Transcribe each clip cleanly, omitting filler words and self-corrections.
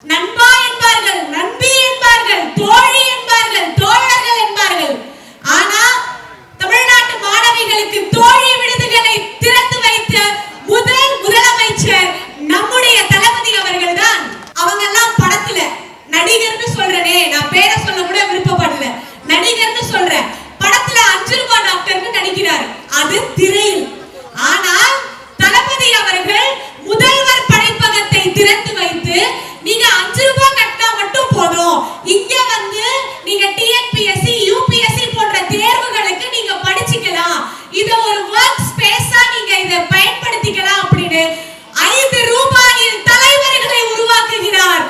நண்பா என்பார்கள், நண்பி என்பார்கள், தோழி என்பார்கள், தோழர்கள் என்பார்கள். ஆனா தமிழ்நாட்டு மாணவிகளுக்கு தோழி விடுதிகளை திறந்து வைத்த முதலமைச்சர் நம்முடைய தளபதி அவர்கள் தான். அவங்க எல்லாம் படத்துல நடிகர்னு சொல்றனே, நான் பேரை சொல்ல கூட விருப்பப்படல, நடிகர்னு சொல்றேன். படத்துல 5 ரூபாய் டாக்டர்னு நடிக்கிறார், அது திரையில். ஆனால் தளபதி அவர்கள் முதல்வர் படைப்பகத்தை திறந்து வைத்து நீங்க 5 ரூபாய் கட்டினா மட்டும் போதும், இங்க வந்து நீங்க டிஎன்பிஎஸ்சி யூபிஎஸ்சி போன்ற தேர்வுகளுக்கு நீங்க படிச்சுக்கலாம், இத ஒரு வர்க் ஸ்பேஸா நீங்க இத பயன்படுத்திக்கலாம் அப்படின்னு 5 ரூபாயில் தலைவர்களை உருவாக்குகிறார்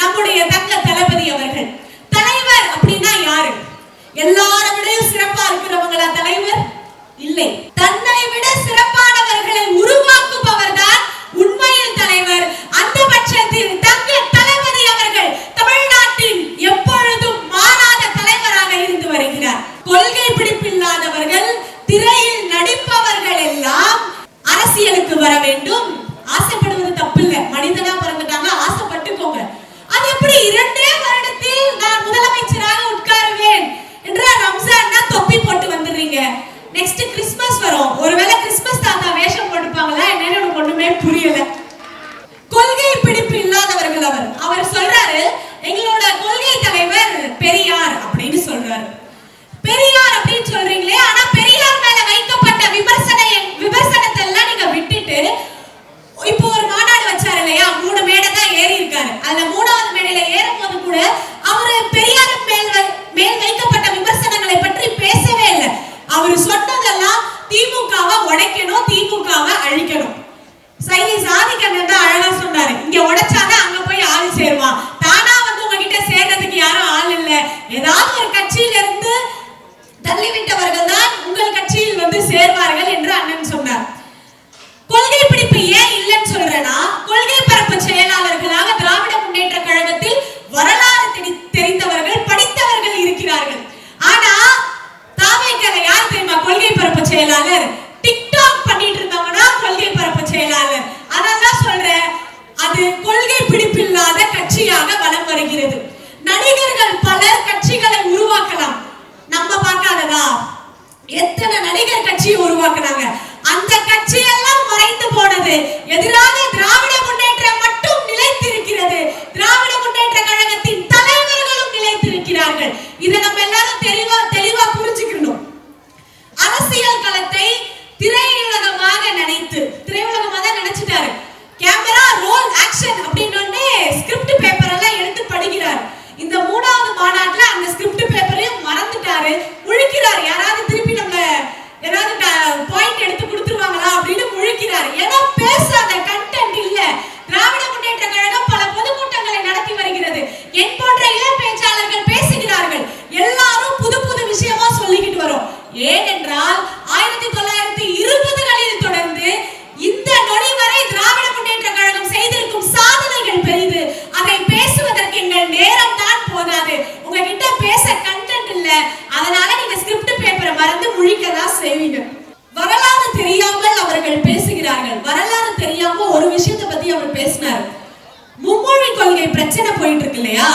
நம்முடைய தங்க தளபதி அவர்கள். தலைவர் அப்படின்னா யாரு? எல்லாரை விடவும் சிறப்பா இருக்கிறவங்களா தலைவர்? இல்லை, தன்னை விட சிறப்பானவர்களை உருவாக்குபவர் தான் உண்மையில் தலைவர். அந்த பட்சத்தில் தங்க தளபதி அவர்கள் தமிழ்நாட்டின் எப்பொழுதும் மாறாத தலைவராக இருந்து வருகிறார். கொள்கை பிடிப்பில்லாதவர்கள், திரையில் நடிப்பவர்கள் எல்லாம் அரசியலுக்கு வர வேண்டும். ஆசைப்படுவது தப்பில்லை, மனிதனா பிறந்துட்டாங்க, ஆசைப்பட்டுக்கோங்க. அது எப்படி 2 வருடத்தில் நான் முதலமைச்சராக உட்காருவேன் என்ற ரம்ஜான்னா தொப்பி போட்டு வந்துடுறீங்க. நெக்ஸ்ட் கிறிஸ்மஸ் வரும், ஒருவேளை கிறிஸ்மஸ் தாத்தா வேஷம் போட்டுப்பாங்களா என்னன்னு எனக்கு ஒண்ணுமே புரியல. கொள்கை பிடிப்பு இல்லாதவர்கள் அவர் சொல்றாரு, எங்களோட கொள்கை தலைவர் பெரியார் அப்படின்னு சொல்றாரு. பெரியார் அப்படின்னு சொல்றீங்களே, ஆனா பெரியார் மேல வைக்கப்பட்ட விமர்சனத்தை எல்லாம் நீங்க விட்டுட்டு இப்போ ஒரு மாநாடு வச்சாரு இல்லையா, 3 மேடை தான் ஏறி இருக்காரு. அதுல 3வது மேடையில ஏறும் போது கூட அவரு பெரியார் மேல் வைக்கப்பட்ட விமர்சனங்களை பற்றி பேசவே இல்லை. அவரு சொன்னதெல்லாம் திமுகவை உடைக்கணும், திமுகவை அழிக்கணும். சாதிக்கண்ணன் தான் அழகா சொன்னாரு, இங்க உடைச்சாதான் அங்க போய் ஆள் சேருவான், தானா வந்து உங்ககிட்ட சேர்றதுக்கு யாரும் ஆள் இல்ல, ஏதாவது ஒரு கட்சியில இருந்து தள்ளிவிட்டவர்கள் தான் உங்கள் கட்சியில் வந்து சேர்வார்கள் என்று அண்ணன் சொன்னார். கொள்கை பிடிப்பு ஏன் இல்லைன்னு சொல்றேன்னா, கொள்கை பரப்பு செயலாளர்களாக திராவிட முன்னேற்ற கழகத்தில் வரலாறு தெரிந்தவர்கள், படித்தவர்கள் இருக்கிறார்கள். ஆனா தாவேக்கல யார் தெரியுமா கொள்கை பரப்பு செயலாளர்? டிக்டாக் பண்ணிட்டு இருந்தவங்கன்னா கொள்கை பரப்பு செயலாளர். அதெல்லாம் சொல்றேன், அது கொள்கை பிடிப்பில்லாத கட்சியாக வலம் வருகிறது. நடிகர்கள் பலர் கட்சிகளை உருவாக்கலாம், நம்ம பார்க்காததா? எத்தனை நடிகர் கட்சியை உருவாக்குனாங்க, அந்த கட்சி எல்லாம் மறைந்து போனது. எதிராக திராவிட முன்னேற்றம் மட்டும் நிலைத்திருக்கிறது. திராவிட முன்னேற்ற கழகத்தின் தலைவர்களும் நிலைத்திருக்கிறார்கள். இதை நம்ம எல்லாரும் தெளிவா புரிஞ்சுக்கணும். அரசியல் களத்தை திரையுலகமாக நினைச்சிட்டாரு. கேமரா ரோல் ஆக்ஷன் அப்படின்னு ஸ்கிரிப்ட் பேப்பர் எல்லாம் எடுத்து படிக்கிறார். இந்த 3வது மாநாட்டுல அந்த ஸ்கிரிப்ட் பேப்பரையும் மறந்துட்டாரு, முழிக்கிறார். யாராவது திருப்பி நம்ம ஏதாவது பாயிண்ட் எடுத்து கொடுத்துருவாங்களா அப்படின்னு முழிக்கிறார். ஏன்னா பேசாத கண்டென்ட் இல்ல. திராவிட முன்னேற்ற கழகம் பல பொதுக்கூட்டங்களை நடத்தி வருகிறது. என் போன்ற இளம் பேச்சாளர்கள் பேசுகிறார்கள். எல்லாரும் புது புது விஷயமா சொல்லிக்கிட்டு வரோம். ஏனென்றால் 1920களில் தொடர்ந்து இந்த நொடி வரை திராவிட முன்னேற்ற கழகம் செய்திருக்கும் சாதனைகள் பெரிது. அதை பேசுவதற்கு எங்கள் நேரம் தான் போதாது. உங்ககிட்ட பேச கண்டென்ட் இல்ல, அதனால நீங்க ஸ்கிரிப்ட் பேப்பரை மறந்து முழிக்கதான் செய்வீங்க. வரலாறு தெரியாமல் அவர்கள் பேசுகிறார்கள். வரலாறு தெரியாம ஒரு விஷயத்தை பத்தி அவர் பேசினார். மும்மொழி கொள்கை பிரச்சனை போயிட்டு இருக்கு இல்லையா,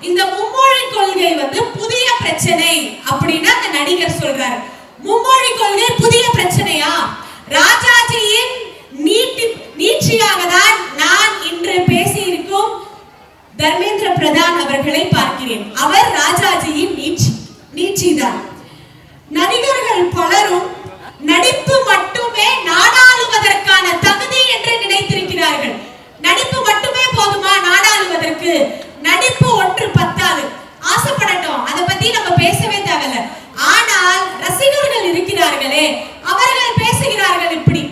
இந்த மும்மொழி கொள்கை வந்து புதிய பிரச்சனை அப்படின்னு அந்த நடிகர் சொல்றாரு. மும்மொழி கொள்கை புதிய பிரச்சனையா? ராஜாஜியின் நீட்சியாக தான் நான் இன்று பேசியிருக்கும் தர்மேந்திர பிரதான் அவர்களை பார்க்கிறேன். அவர் ராஜாஜியின் நீட்சிதான். நடிகர்கள் பலரும் நடிப்பு மட்டுமே நாடாளுவதற்கான தகுதி என்று நினைத்திருக்கிறார்கள். நடிப்பு மட்டுமே போதுமா நாடாளுவதற்கு? நடிப்பு ஒன்று பத்தாது, ஆசைப்படட்டும், அதை பத்தி நம்ம பேசவே தேவையில்ல. ஆனால் ரசிகர்கள் இருக்கிறார்களே, அவர்கள் பேசுகிறார்கள் இப்படி,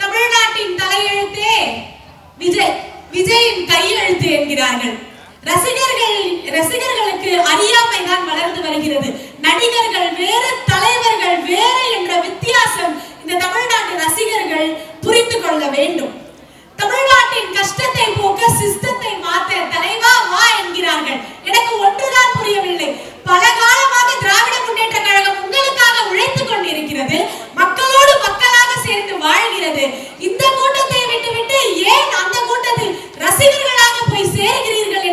தமிழ்நாட்டின் தலையெழுத்தே விஜயின் கையெழுத்து என்கிறார்கள். ரசிகர்களுக்கு அறியாமை தான் வளர்ந்து வருகிறது. நடிகர்கள் வேறு, தலைவர்கள் வேறு என்ற வித்தியாசம் இந்த தமிழ்நாட்டு ரசிகர்கள் புரிந்து கொள்ள வேண்டும். தமிழ்நாட்டின் கஷ்டத்தை போக்க சிஸ்டத்தை மாற்ற தலைவா வா என்கிறார்கள். எனக்கு ஒன்றுதான் புரியவில்லை. பல காலமாக திராவிட முன்னேற்ற கழகம் உங்களுக்காக உழைத்துக் கொண்டிருக்கிறது, மக்களோடு மக்களாக சேர்ந்து வாழ்கிறது. இந்த கூட்டத்தை விட்டுவிட்டு ஏன் அந்த கூட்டத்தில் ரசிகர்களாக போய் சேர்கிறீர்கள்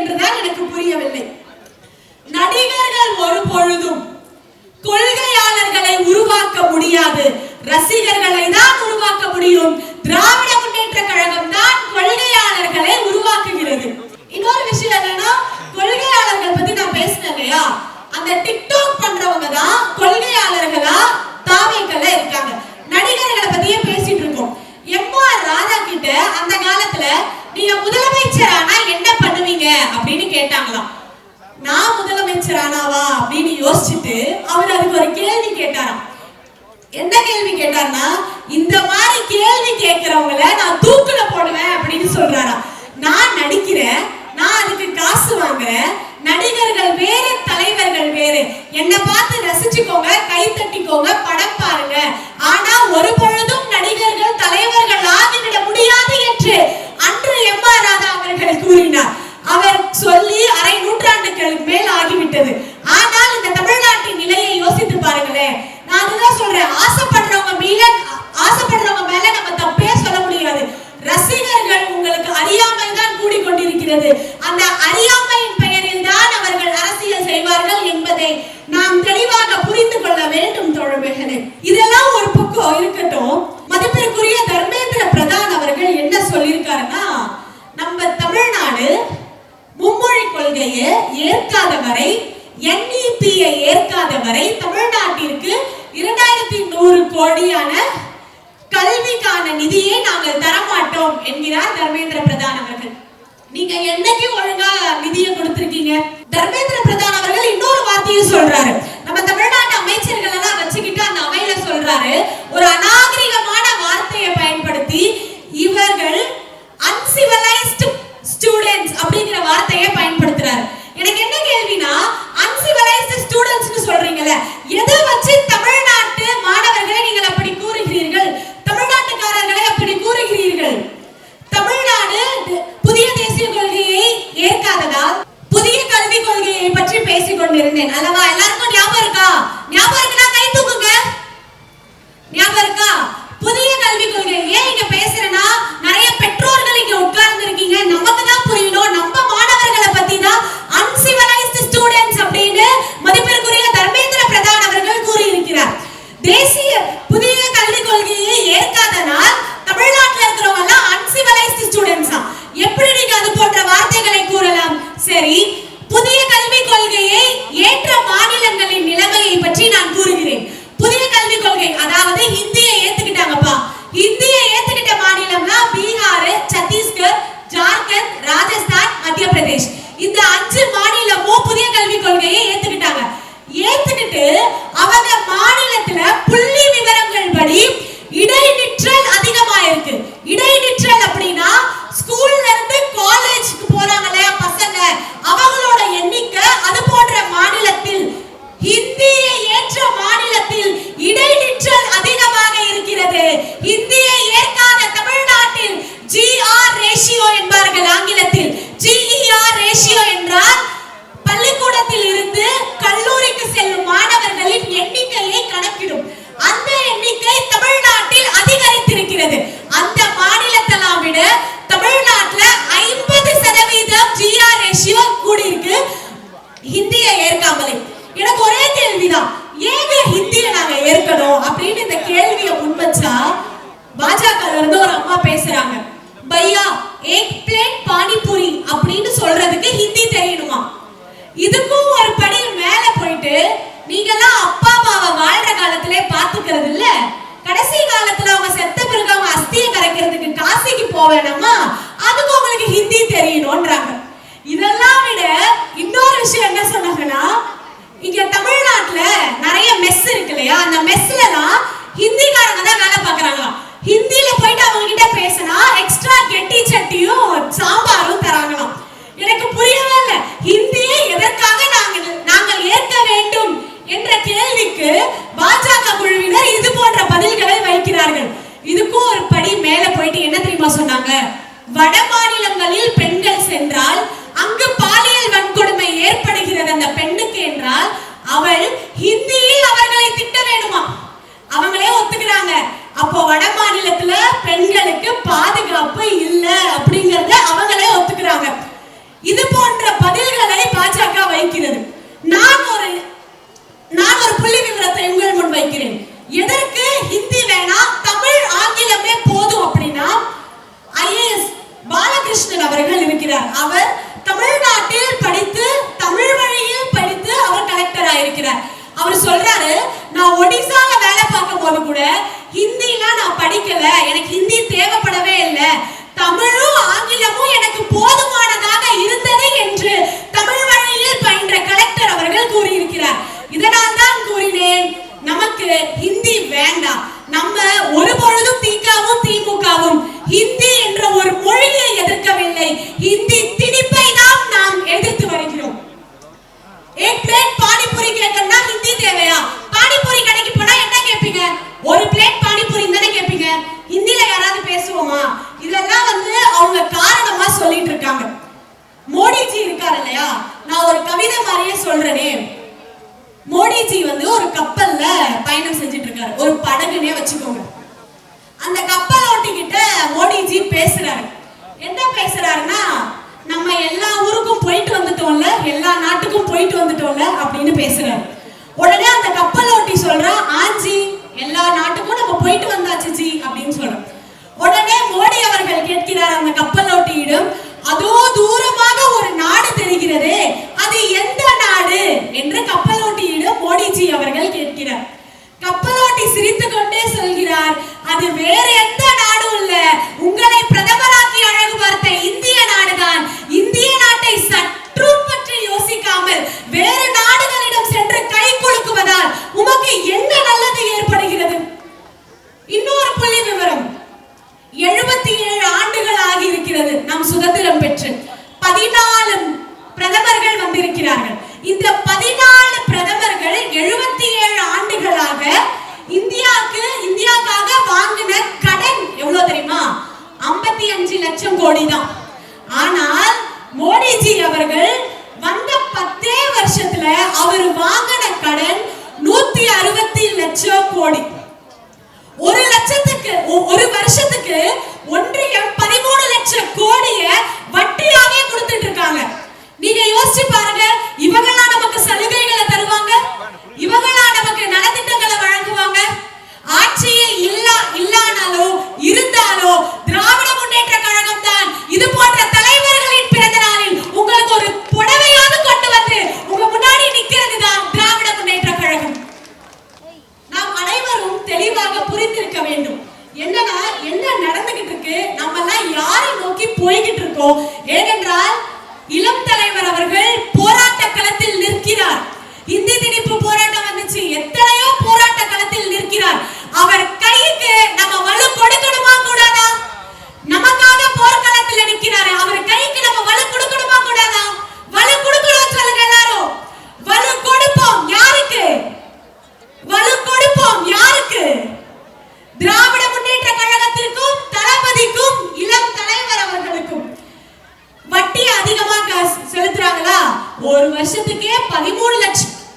என்ன கேள்வி கேட்டார்னா, இந்த மாதிரி கேள்வி கேட்கிறவங்கள நான் தூக்குல போடுவேன் அப்படின்னு சொல்றாரா. நான் நடிக்கிறேன், நான் அதுக்கு காசு வாங்குறேன், நடிகர்கள் வேற தலைவர்கள் வேற, என்ன பார்த்து ரசிச்சுக்கோங்க, கை தட்டிக்கோங்க, படம் பாருங்க, ஆனா ஒரு பொழுதும் நடிகர்கள் தலைவர்கள் ஆகிவிட முடியாது என்று அன்று எம்.ஆர். ராதா அவர்கள் கூறினார். அவர் சொல்லி அரை நூற்றாண்டுகளுக்கு மேல் ஆகிவிட்டது. ஆனால் இந்த தமிழ்நாட்டின் நிலையை யோசித்து பாருங்களேன். நான் அதுதான் சொல்றேன், ஆசைப்படுறவங்க மேல நம்ம தப்பே சொல்ல முடியாது. ரசிகர்கள் உங்களுக்கு அறியாமல் தான் கூடிக்கொண்டிருக்கிறது. அந்த அறியாமையின் பெயரில் தான் அவர்கள் அரசியல் செய்வார்கள் என்பதை நாம் தெளிவாக புரிந்து கொள்ள வேண்டும் தோழமைகளே. இதெல்லாம் ஒரு பக்கம் இருக்கட்டும். மதிப்பிற்குரிய தர்மேந்திர பிரதான் அவர்கள் என்ன சொல்லியிருக்காருன்னா, நம்ம தமிழ்நாடு மும்மொழி கொள்கையை ஏற்காத வரை, NEP-யை ஏற்காத வரை தமிழ்நாட்டிற்கு 2100 கோடியான கல்விக்கான நிதியை நாங்கள் தரமாட்டோம் என்கிறார் தர்மேந்திர பிரதான் அவர்கள். நீங்க என்னைக்கு ஒழுங்கா நிதியை கொடுத்திருக்கீங்க? தர்மேந்திர பிரதான் அவர்கள் இன்னொரு வார்த்தையும் சொல்றாரு. நம்ம தமிழ்நாட்டு அமைச்சர்கள் எல்லாம் வச்சுக்கிட்டு அந்த அவையில சொல்றாரு, ஒரு அநாகரிகமான வார்த்தையை பயன்படுத்தி இவர்கள் அன்சிவிலைஸ்டு ஸ்டூடெண்ட்ஸ் அப்படிங்கிற வார்த்தையை பயன்படுத்துறாரு. எனக்கு என்ன கேள்வினா, அன்சிவிலைஸ்டு ஸ்டூடெண்ட்ஸ்னு சொல்றீங்கல, எதை வச்சு தமிழ்நாட்டு மாணவர்களை நீங்கள் அப்படி கூறுகிறீர்கள்? தமிழ்நாட்டுக்காரர்களை அப்படி கூறுகிறீர்கள்? தமிழ்நாடு புதிய தேசிய கொள்கையை ஏற்காததால் புதிய கல்விக் கொள்கையை பற்றி பேசிக் கொண்டிருந்தேன் அல்லவா? எல்லாருக்கும் ஞாபகம் இருக்கா? ஞாபகம் இருக்குன்னா கை தூக்குங்க. ஞாபகம் இருக்கா? புதிய கல்விக் கொள்கை ஏன் இங்க பேசுறேன்னா, நிறைய பெற்றோர்கள் இங்க உட்கார்ந்து இருக்கீங்க, நமக்கு தான் புரியணும், நம்ம மாணவர்களை பத்தி தான் அன்சிவிலைஸ்டு ஸ்டூடெண்ட்ஸ் அப்படின்னு மதிப்பிற்குரிய தர்மேந்திர பிரதான் அவர்கள் கூறியிருக்கிறார். தேசிய புதிய கல்விக் கொள்கையை ஏற்காதனால் தமிழ்நாட்டில் இருக்கிறவங்க எல்லாம் அன்சிவிலைஸ்டு ஸ்டூடெண்ட்ஸா? எப்படி நீங்க அது போன்ற வார்த்தைகளை கூறலாம்? சரி, புதிய கல்விக் கொள்கையை ஏற்ற மாநிலங்களின் நிலைமையை பற்றி நான் கூறுகிறேன். புதிய கல்விக் கொள்கை அதாவது ஹிந்தியை ஏத்துக்கிட்டாங்கப்பா. ஹிந்தியை ஏத்துக்கிட்ட மாநிலம்னா பீகார், சத்தீஸ்கர், ஜார்க்கண்ட், ராஜஸ்தான், மத்திய பிரதேஷ். இந்த 5 மாநிலமும் புதிய கல்விக் கொள்கையை ஏத்துக்கிட்டாங்க. ஏத்துக்கிட்டு அவங்க மாநிலத்துல புள்ளி விவரங்கள் படி இடைநிற்றல் அதிகமா இருக்கு. இடைநிற்றல் அப்படின்னா ஸ்கூல்ல இருந்து காலேஜுக்கு போறாங்க இல்லையா பசங்க, அவங்களோட எண்ணிக்கை அது போன்ற மாநிலத்தில், ஹிந்தியை ஏற்ற மாநிலத்தில் இடைநிற்றல் அதிகமாக இருக்கிறது. ஹிந்தியை ஏற்காத தமிழ்நாட்டில் GR ரேஷியோ என்பார்கள் ஆங்கிலத்தில். GER ரேஷியோ என்றால் பள்ளிக்கூடத்தில் இருந்து கல்லூரிக்கு செல்லும் மாணவர்களின் எண்ணிக்கையை கணக்கிடும். அந்த எண்ணிக்கை தமிழ்நாட்டில் அதிகரித்திருக்கிறது. அந்த மாநிலத்தெல்லாம் விட தமிழ்நாட்டில் 50% GR ரேஷியோ கூடியிருக்கு ஹிந்தியை ஏற்காமலே. எனக்கு ஒரே கேள்விதான், ஏங்க ஹிந்தியை நாங்க ஏற்கணும் அப்படின்னு இந்த கேள்வியை முன்வச்சா பாஜகல இருந்து ஒரு அம்மா பேசுறாங்க, பையா ஏக் பிளேட் பானிபூரி அப்படின்னு சொல்றதுக்கு ஹிந்தி தெரியணுமா? இதுக்கும் ஒரு படி மேல போயிட்டு, நீங்கெல்லாம் அப்பா அம்மாவை வாழ்ற காலத்திலே பாத்துக்கிறது இல்ல, கடைசி காலத்துல அவங்க செத்த பிறகு அவங்க அஸ்தியை கரைக்கிறதுக்கு காசிக்கு போவேணமா, அதுக்கு உங்களுக்கு ஹிந்தி தெரியணும்ன்றாங்க. இதெல்லாம் விட இன்னொரு விஷயம் என்ன சொன்னாங்கன்னா, இங்க தமிழ்நாட்டுல நிறைய மெஸ் இருக்கு இல்லையா, அந்த மெஸ்லலாம் ஹிந்திக்காரங்க தான் வேலை பார்க்கறாங்களாம். ஹிந்தியில போயிட்டு அவங்க கிட்ட பேசினா எக்ஸ்ட்ரா கெட்டி சட்டியும் சாம்பாரும் தராங்களாம். எனக்கு புரியவே இல்லை, ஹிந்தியை எதற்காக நாங்கள் ஏற்க வேண்டும் என்ற கேள்விக்கு பாஜக குழுவினர் இது போன்ற பதில்களை வைக்கிறார்கள். இதுக்கும் ஒரு படி மேல போயிட்டு என்ன தெரியுமா சொன்னாங்க, வட மாநிலங்களில் பெண்கள் சென்றால் அங்கு பாலியல் வன்கொடுமை ஏற்படுகிறது அந்த பெண்ணுக்கு என்றால் அவள் ஹிந்தியில் அவர்களை திட்ட வேணுமா? அவங்களே ஒத்துக்கிறாங்க. அப்போ வட மாநிலத்துல பெண்களுக்கு பாதுகாப்பு இல்ல அப்படிங்கறத அவங்களே ஒத்துக்கிறாங்க. இது இல்லையா, நான் ஒரு கவிதை மாதிரியே சொல்றேனே. மோடிஜி வந்து ஒரு கப்பல்ல பயணம் செஞ்சுட்டு இருக்காரு, ஒரு படகுனே வச்சுக்கோங்க. அந்த கப்பல் ஓட்டிக்கிட்ட மோடிஜி பேசுறாரு. என்ன பேசுறாருன்னா, நம்ம எல்லா ஊருக்கும் போயிட்டு வந்துட்டோம்ல, எல்லா நாட்டுக்கும் போயிட்டு வந்துட்டோம்ல அப்படின்னு பேசுறாரு. உடனே அந்த கப்பல் ஓட்டி சொல்றா, ஆஞ்சி எல்லா நாட்டுக்கும் நம்ம போயிட்டு வந்தாச்சு ஜி அப்படின்னு சொல்றோம். உடனே மோடி அவர்கள் கேட்கிறார் அந்த கப்பல் ஓட்டியிடம், அதோ தூரமாக ஒரு நாடு தெரிகிறதே, அது எந்த நாடு என்று கப்பல் ஓட்டியிடம் மோடிஜி அவர்கள் கேட்கிறார். கப்பலோட்டி சிரித்துக் கொண்டே சொல்கிறார், அது வேற எந்த நாடும் இல்ல, உங்களை பிரதமராக்கி அழகு பார்த்த இந்திய நாடுதான். இந்திய நாட்டை சற்றும் பற்றி யோசிக்காமல் வேறு நாடுகளிடம் சென்று கை குலுக்குவதால் உமக்கு என்ன நல்லது ஏற்படுகிறது? இன்னொரு புள்ளி விவரம், 77 ஆண்டுகள் ஆகி இருக்கிறது நாம் சுதந்திரம் பெற்று. 14 பிரதமர்கள் வந்திருக்கிறார்கள். இந்த 14 பிரதமர்கள் 77 ஆண்டுகளாக இந்தியாக்காக வாங்கின கடன் எவ்வளவு தெரியுமா? 55 லட்சம் கோடி தான். ஆனால் மோடிஜி அவர்கள் வந்த 10 வருஷத்துல அவர் வாங்கின கடன் 160 லட்சம் கோடி. ஒரு வருஷத்துக்கு ஒன்றியம் 13 லட்சம் கோடிய வட்டியாவே கொடுத்துட்டு இருக்காங்க. நீங்க யோசிச்சு பாருங்க, இவங்களா நமக்கு சலுகைகளை தருவாங்க? இவங்களா நமக்கு நலத்திட்டங்களை வழங்குவாங்க? ஆட்சியில் இல்லானாலோ இருந்தாலோ திராவிட முன்னேற்ற கழகம் தான் இது போன்ற தலைவர்களின் பிறந்த நாளில் உங்களுக்கு ஒரு புடவையாவது கொண்டு வந்து உங்க முன்னாடி நிக்கிறது தான் திராவிட முன்னேற்ற கழகம். நாம் அனைவரும் தெளிவாக புரிந்திருக்க வேண்டும். என்னன்னா என்ன நடந்துகிட்டு இருக்கு, நம்ம எல்லாம் யாரை நோக்கி போய்கிட்டு இருக்கோம்? ஏனென்றால் இளம் தலைவர் அவர்கள் போராட்ட களத்தில் நிற்கிறார். இந்தி திணிப்பு போராட்டம் வந்துச்சு, எத்தனையோ போராட்ட களத்தில் நிற்கிறார். அவர் கைக்கு நம்ம வலு கொடுக்கணுமா கூடாதா? நமக்காக போர்க்களத்தில் நிற்கிறாரு, அவர் கைக்கு நம்ம வலு கொடுக்கணுமா கூடாதா? வலு கொடுக்கணும் சொல்லுங்க எல்லாரும். வலு கொடுப்போம். யாருக்கு வலு கொடுப்போம்? யாருக்கு? திராவிட முன்னேற்ற கழகத்திற்கும் தளபதிக்கும் இளம் தலைவர் அவர்களுக்கும். வட்டி அதிகமாக செலுத்துறாங்களா? ஒரு வருஷத்துக்கே 13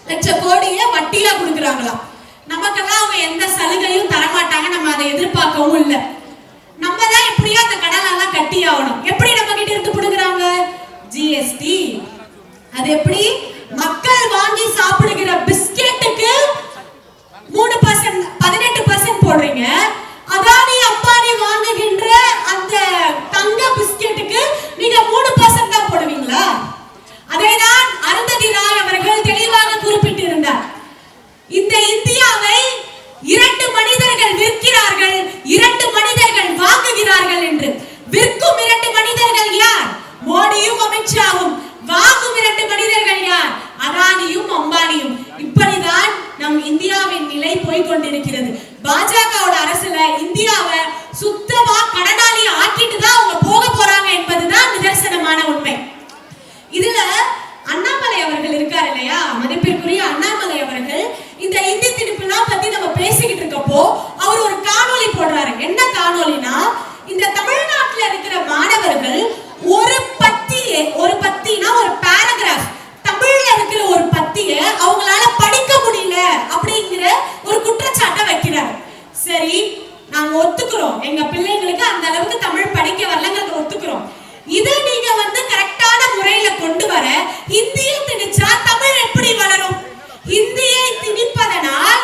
லட்சம் கோடிய வட்டியா கொடுக்கறாங்களா? நமக்கெல்லாம் அவங்க எந்த சலுகையும் தரமாட்டாங்க, நம்ம அதை எதிர்பார்க்கவும் இல்லை. நம்ம தான் எப்படியா அந்த கடன் எல்லாம் கட்டி ஆகணும். எப்படி நம்ம கிட்ட இருந்து புடுங்குறாங்க? ஜிஎஸ்டி. அது எப்படி? மக்கள் வாங்கி சாப்பிடுகிற பிஸ்கெட்டுக்கு 3% 18% போடுறீங்க. அதானி அம்பானி வாங்குகின்ற அந்த தங்க பிஸ்கெட்டுக்கு நீங்க 3% தான் போடுவீங்களா? அதேதான் அருந்ததி ராய் அவர்கள் தெளிவாக குறிப்பிட்டிருந்தார். இந்த இந்தியாவை 2 மனிதர்கள் விற்கிறார்கள், 2 மனிதர்கள் வாங்குகிறார்கள் என்று. விற்கும் 2 மனிதர்கள் யார்? மோடியும் அமித்ஷாவும். வாங்கும் 2 மனிதர்கள் யார்? அதானியும் அம்பானியும். இப்படிதான் நம் இந்தியாவின் நிலை போய்கொண்டிருக்கிறது. பாஜகவோட அரசுல இந்தியாவை சுத்தமா கடனாளி ஆக்கிட்டு தான் அவங்க போக போறாங்க என்பதுதான் நிதர்சனமான உண்மை. இதுல அண்ணாமலை அவர்கள் இருக்காரு இல்லையா, மதிப்பிற்குரிய அண்ணாமலை அவர்கள் இந்த இந்தி திணிப்புலாம் பத்தி நம்ம பேசிக்கிட்டு இருக்கப்போ அவர் ஒரு காணொளி போடுறாரு. என்ன காணொளினா, இந்த தமிழ்நாட்டில் இருக்கிற மாணவர்கள் ஒரு பத்தினா ஒரு பேராகிராஃப் தமிழ்ல இருக்கிற ஒரு பத்திய அவங்களால படிக்க முடியல அப்படிங்கிற ஒரு குற்றச்சாட்டை வைக்கிறார். சரி, நாங்க ஒத்துக்கிறோம், எங்க பிள்ளைங்களுக்கு அந்த அளவுக்கு தமிழ் படிக்க வரலங்கிறத ஒத்துக்கிறோம். இதை நீங்க வந்து கரெக்டான முறையில கொண்டு வர ஹிந்தியை திணிச்சா தமிழ் எப்படி வளரும்? ஹிந்தியை திணிப்பதனால்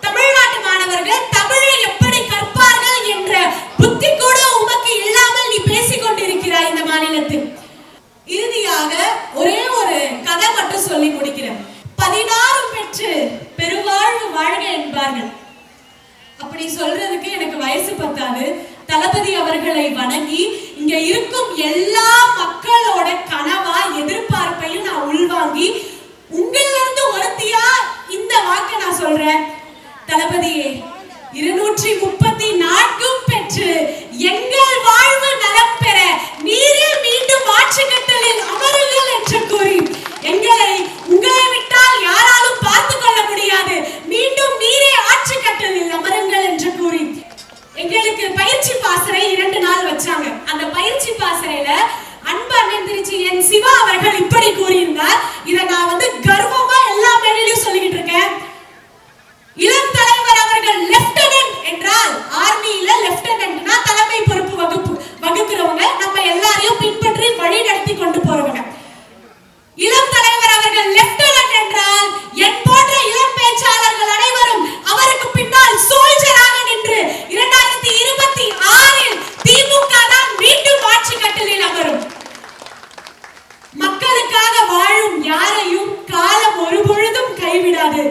தமிழ்நாட்டு மாணவர்கள் தமிழை எப்படி கற்பார்கள் என்ற புத்தி கூட உமக்கு இல்லாமல் நீ பேசிக் கொண்டிருக்கிறாய் இந்த மாநிலத்தில். இறுதியாக ஒரே ஒரு கதை மட்டும் சொல்லி முடிக்கிறேன். 16 பெற்று பெருவாழ்வு வாழ்க என்பார்கள். அப்படி சொல்றதுக்கு எனக்கு வயசு பத்தாது. தளபதி அவர்களை வணங்கி இங்க இருக்கும் எல்லா மக்களோட கனவா எதிர்பார்ப்பையும் நான் உள்வாங்கி உங்களிலிருந்து ஒருத்தியா இந்த வாக்கை நான் சொல்றேன். தளபதியே, 234 பெற்று எங்கள் வாழ்வு நலம் பெற நீரே மீண்டும் ஆட்சி கட்டலில் அமருங்கள் என்று கூறி உங்களை விட்டால் யாராலும் பார்த்து கொள்ள முடியாது, மீண்டும் நீரே ஆட்சி கட்டலில் அமருங்கள் என்று கூறி எங்களுக்கு பயிற்சி பாசறை 2 நாள் வச்சாங்க. அந்த பயிற்சி பாசறையில அன்பு அண்ணன் திருச்சி என் சிவா அவர்கள் கைவிடாது.